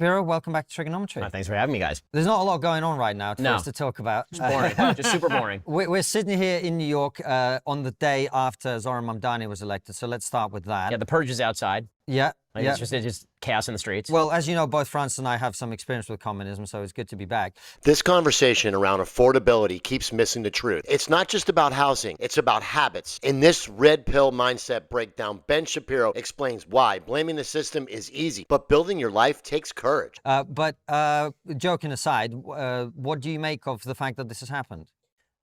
Shapiro, welcome back to Trigonometry. Thanks for having me, guys. There's not a lot going on right now for us to talk about. It's boring, just super boring. We're sitting here in New York on the day after Zoran Mandani was elected, so let's start with that. Yeah, the purge is outside. Yeah. It's just chaos in the streets. Well, as you know, both France and I have some experience with communism, so it's good to be back. This conversation around affordability keeps missing the truth. It's not just about housing, it's about habits. In this red pill mindset breakdown, Ben Shapiro explains why blaming the system is easy, but building your life takes courage. But joking aside, what do you make of the fact that this has happened?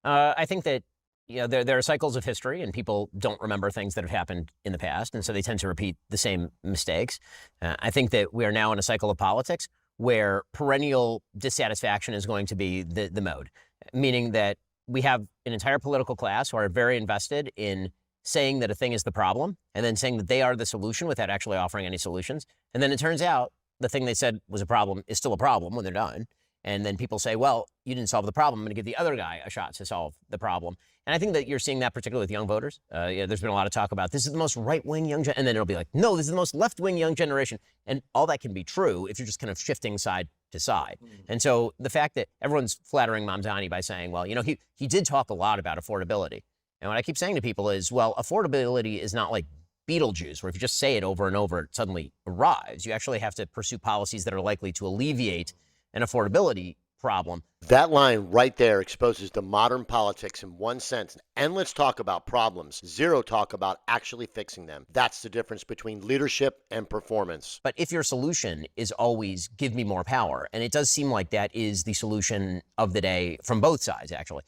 I think that there are cycles of history, and people don't remember things that have happened in the past, and so they tend to repeat the same mistakes. I think that we are now in a cycle of politics where perennial dissatisfaction is going to be the mode, meaning that we have an entire political class who are very invested in saying that a thing is the problem, and then saying that they are the solution without actually offering any solutions. And then it turns out the thing they said was a problem is still a problem when they're done. And then people say, well, you didn't solve the problem. I'm going to give the other guy a shot to solve the problem. And I think that you're seeing that particularly with young voters. There's been a lot of talk about this is the most right-wing young generation. And then it'll be like, no, this is the most left-wing young generation. And all that can be true if you're just kind of shifting side to side. And so the fact that everyone's flattering Mandani by saying, well, he did talk a lot about affordability. And what I keep saying to people is, well, affordability is not like Beetlejuice, where if you just say it over and over, it suddenly arrives. You actually have to pursue policies that are likely to alleviate an affordability problem. That line right there exposes the modern politics in one sentence. Endless talk about problems, zero talk about actually fixing them. That's the difference between leadership and performance. But if your solution is always give me more power, and it does seem like that is the solution of the day from both sides, actually,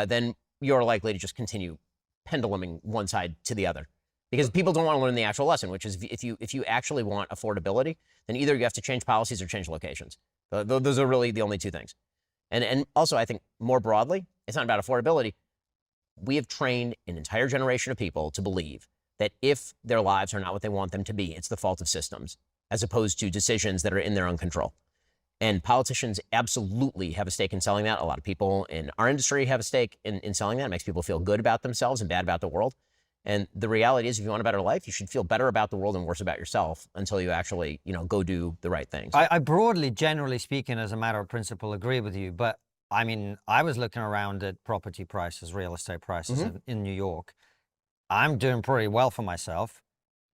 then you're likely to just continue penduluming one side to the other. Because people don't want to learn the actual lesson, which is if you actually want affordability, then either you have to change policies or change locations. Those are really the only two things. And also, I think more broadly, it's not about affordability. We have trained an entire generation of people to believe that if their lives are not what they want them to be, it's the fault of systems, as opposed to decisions that are in their own control. And politicians absolutely have a stake in selling that. A lot of people in our industry have a stake in selling that. It makes people feel good about themselves and bad about the world. And the reality is, if you want a better life, you should feel better about the world and worse about yourself until you actually, go do the right things. I broadly, generally speaking, as a matter of principle, agree with you. But I mean, I was looking around at property prices, real estate prices in New York. I'm doing pretty well for myself.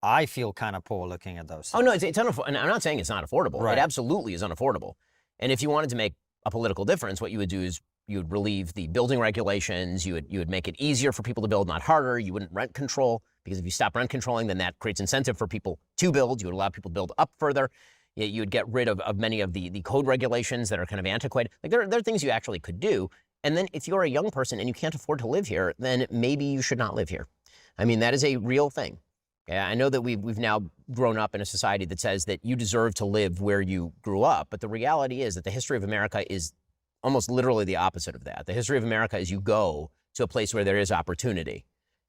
I feel kind of poor looking at those things. Oh, no, it's unaffordable. And I'm not saying it's not affordable. Right. It absolutely is unaffordable. And if you wanted to make a political difference, what you would do is you would relieve the building regulations. You would make it easier for people to build, not harder. You wouldn't rent control, because if you stop rent controlling, then that creates incentive for people to build. You would allow people to build up further. You would get rid of many of the code regulations that are kind of antiquated. Like there are things you actually could do. And then if you're a young person and you can't afford to live here, then maybe you should not live here. I mean, that is a real thing. Yeah, I know that we've now grown up in a society that says that you deserve to live where you grew up. But the reality is that the history of America is almost literally the opposite of that. The history of America is you go to a place where there is opportunity.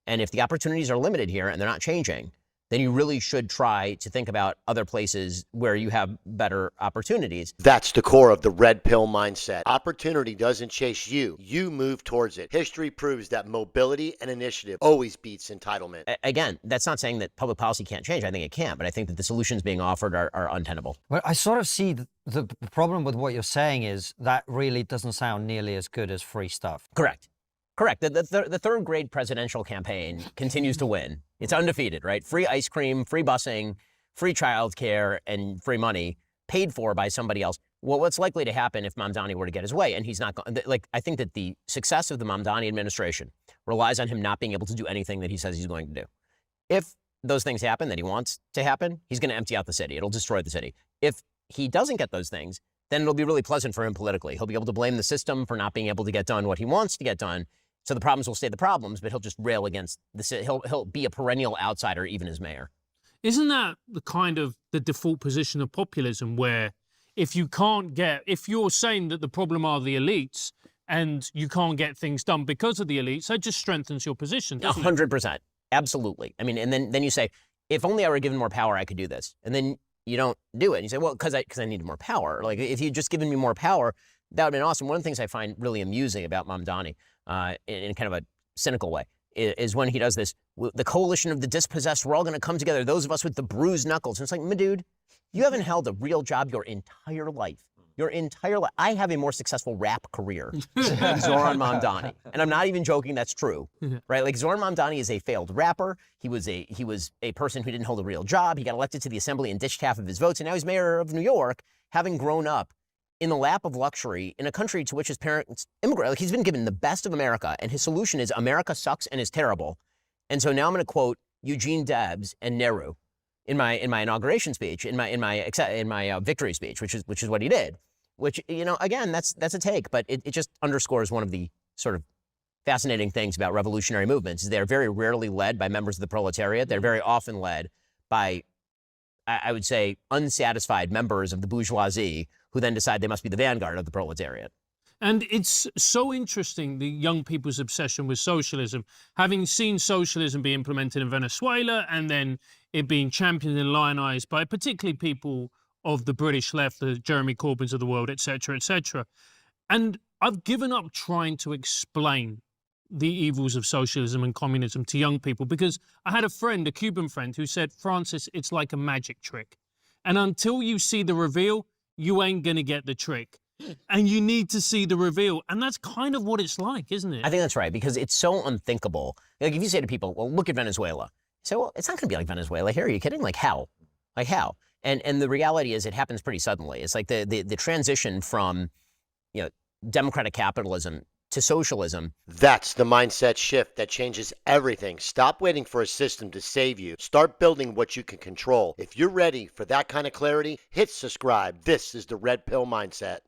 And if the opportunities are limited here and they're not changing, then you really should try to think about other places where you have better opportunities. That's the core of the red pill mindset. Opportunity doesn't chase you. You move towards it. History proves that mobility and initiative always beats entitlement. Again, that's not saying that public policy can't change. I think it can, but I think that the solutions being offered are untenable. Well, I sort of see the problem with what you're saying is that really doesn't sound nearly as good as free stuff. Correct. The third grade presidential campaign continues to win. It's undefeated, right? Free ice cream, free busing, free childcare, and free money paid for by somebody else. Well, what's likely to happen if Mandani were to get his way? And he's not going. I think that the success of the Mandani administration relies on him not being able to do anything that he says he's going to do. If those things happen that he wants to happen, he's going to empty out the city. It'll destroy the city. If he doesn't get those things, then it'll be really pleasant for him politically. He'll be able to blame the system for not being able to get done what he wants to get done. So the problems will stay the problems, but he'll just rail against he'll be a perennial outsider, even as mayor. Isn't that the default position of populism, where if you're saying that the problem are the elites and you can't get things done because of the elites, that just strengthens your position, doesn't it? 100%. Absolutely. I mean, and then you say, if only I were given more power, I could do this. And then you don't do it. And you say, well, because I needed more power. Like, if you'd just given me more power, that would have been awesome. One of the things I find really amusing about Mandani, in kind of a cynical way, is when he does this, the coalition of the dispossessed, we're all going to come together, those of us with the bruised knuckles. And it's like, my dude, You haven't held a real job your entire life. Your entire life. I have a more successful rap career than Zoran Mandani. And I'm not even joking, that's true. Right? Like Zoran Mandani is a failed rapper. He was a person who didn't hold a real job. He got elected to the assembly and ditched half of his votes. And now he's mayor of New York, having grown up in the lap of luxury in a country to which his parents immigrated. Like he's been given the best of America. And his solution is America sucks and is terrible. And so now I'm going to quote Eugene Debs and Nehru in my inauguration speech, in my victory speech, which is what he did. Which, you know, again, that's a take, but it just underscores one of the sort of fascinating things about revolutionary movements is they're very rarely led by members of the proletariat. They're very often led by, I would say, unsatisfied members of the bourgeoisie who then decide they must be the vanguard of the proletariat. And it's so interesting, the young people's obsession with socialism, having seen socialism be implemented in Venezuela and then it being championed and lionized by particularly people of the British left, the Jeremy Corbyns of the world, etc., etc. And I've given up trying to explain the evils of socialism and communism to young people because I had a friend, a Cuban friend, who said, Francis, it's like a magic trick. And until you see the reveal, you ain't going to get the trick. And you need to see the reveal. And that's kind of what it's like, isn't it? I think that's right, because it's so unthinkable. Like, if you say to people, well, look at Venezuela. You say, well, it's not going to be like Venezuela here. Are you kidding? Like, how? Like, how? And the reality is it happens pretty suddenly. It's like the transition from, you know, democratic capitalism to socialism. That's the mindset shift that changes everything. Stop waiting for a system to save you. Start building what you can control. If you're ready for that kind of clarity, hit subscribe. This is the Red Pill Mindset.